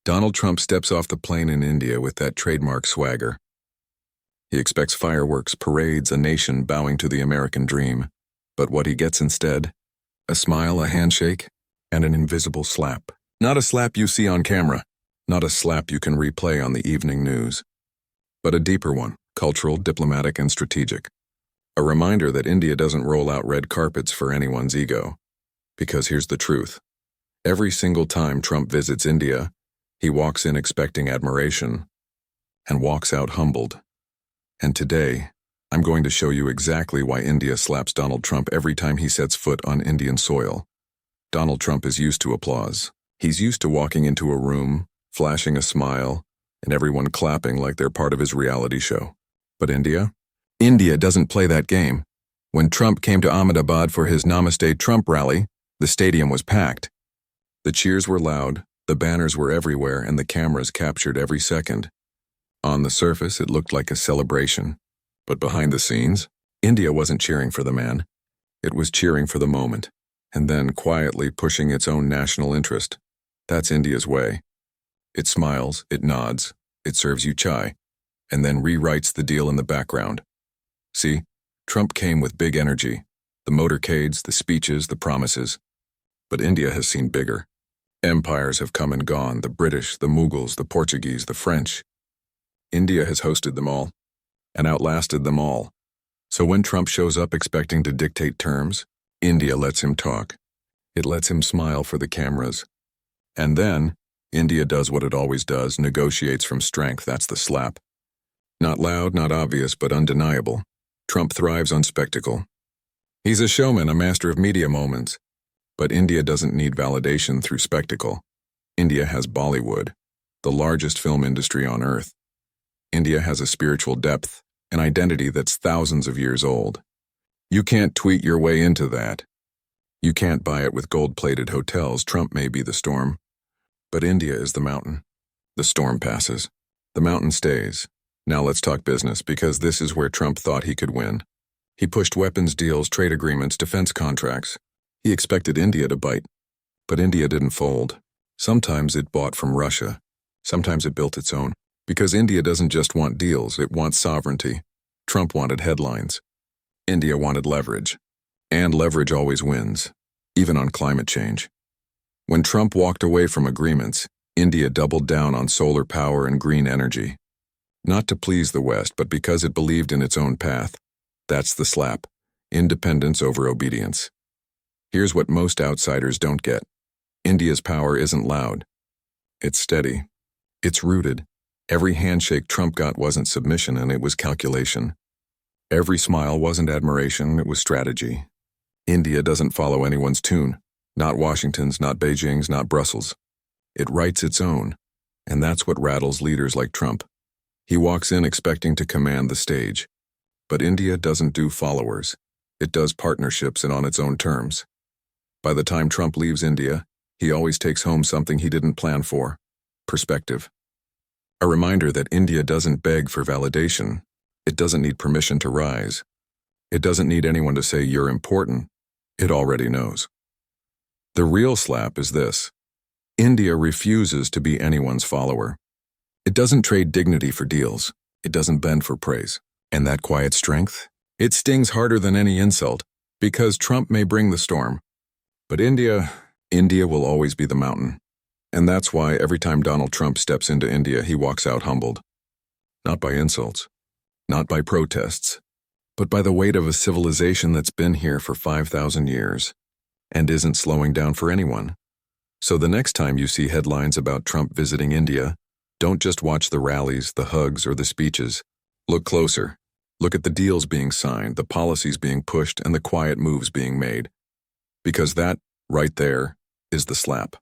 Donald Trump steps off the plane in India with that trademark swagger. He expects fireworks, parades, a nation bowing to the American dream. But what he gets instead? A smile, a handshake, and an invisible slap. Not a slap you see on camera, not a slap you can replay on the evening news, but a deeper one, cultural, diplomatic, and strategic. A reminder that India doesn't roll out red carpets for anyone's ego. Because here's the truth. Every single time Trump visits India, he walks in expecting admiration and walks out humbled. And today, I'm going to show you exactly why India slaps Donald Trump every time he sets foot on Indian soil. Donald Trump is used to applause. He's used to walking into a room, flashing a smile, and everyone clapping like they're part of his reality show. But India? India doesn't play that game. When Trump came to Ahmedabad for his Namaste Trump rally, the stadium was packed. The cheers were loud, the banners were everywhere, and the cameras captured every second. On the surface, it looked like a celebration. But behind the scenes, India wasn't cheering for the man. It was cheering for the moment, and then quietly pushing its own national interest. That's India's way. It smiles, it nods, it serves you chai, and then rewrites the deal in the background. See, Trump came with big energy, the motorcades, the speeches, the promises. But India has seen bigger. Empires have come and gone, the British, the Mughals, the Portuguese, the French. India has hosted them all, and outlasted them all. So when Trump shows up expecting to dictate terms, India lets him talk. It lets him smile for the cameras. And then, India does what it always does, negotiates from strength. That's the slap. Not loud, not obvious, but undeniable. Trump thrives on spectacle. He's a showman, a master of media moments. But India doesn't need validation through spectacle. India has Bollywood, the largest film industry on earth. India has a spiritual depth, an identity that's thousands of years old. You can't tweet your way into that. You can't buy it with gold-plated hotels. Trump may be the storm, but India is the mountain. The storm passes. The mountain stays. Now let's talk business, because this is where Trump thought he could win. He pushed weapons deals, trade agreements, defense contracts. He expected India to bite, but India didn't fold. Sometimes it bought from Russia. Sometimes it built its own. Because India doesn't just want deals, it wants sovereignty. Trump wanted headlines. India wanted leverage. And leverage always wins, even on climate change. When Trump walked away from agreements, India doubled down on solar power and green energy. Not to please the West, but because it believed in its own path. That's the slap. Independence over obedience. Here's what most outsiders don't get. India's power isn't loud. It's steady. It's rooted. Every handshake Trump got wasn't submission, and it was calculation. Every smile wasn't admiration, it was strategy. India doesn't follow anyone's tune. Not Washington's, not Beijing's, not Brussels. It writes its own, and that's what rattles leaders like Trump. He walks in expecting to command the stage. But India doesn't do followers. It does partnerships and on its own terms. By the time Trump leaves India, he always takes home something he didn't plan for: perspective. A reminder that India doesn't beg for validation. It doesn't need permission to rise. It doesn't need anyone to say you're important. It already knows. The real slap is this. India refuses to be anyone's follower. It doesn't trade dignity for deals. It doesn't bend for praise. And that quiet strength? It stings harder than any insult, because Trump may bring the storm. But India will always be the mountain. And that's why every time Donald Trump steps into India, he walks out humbled. Not by insults, not by protests, but by the weight of a civilization that's been here for 5,000 years and isn't slowing down for anyone. So the next time you see headlines about Trump visiting India, don't just watch the rallies, the hugs, or the speeches. Look closer. Look at the deals being signed, the policies being pushed, and the quiet moves being made. Because that, right there, is the slap.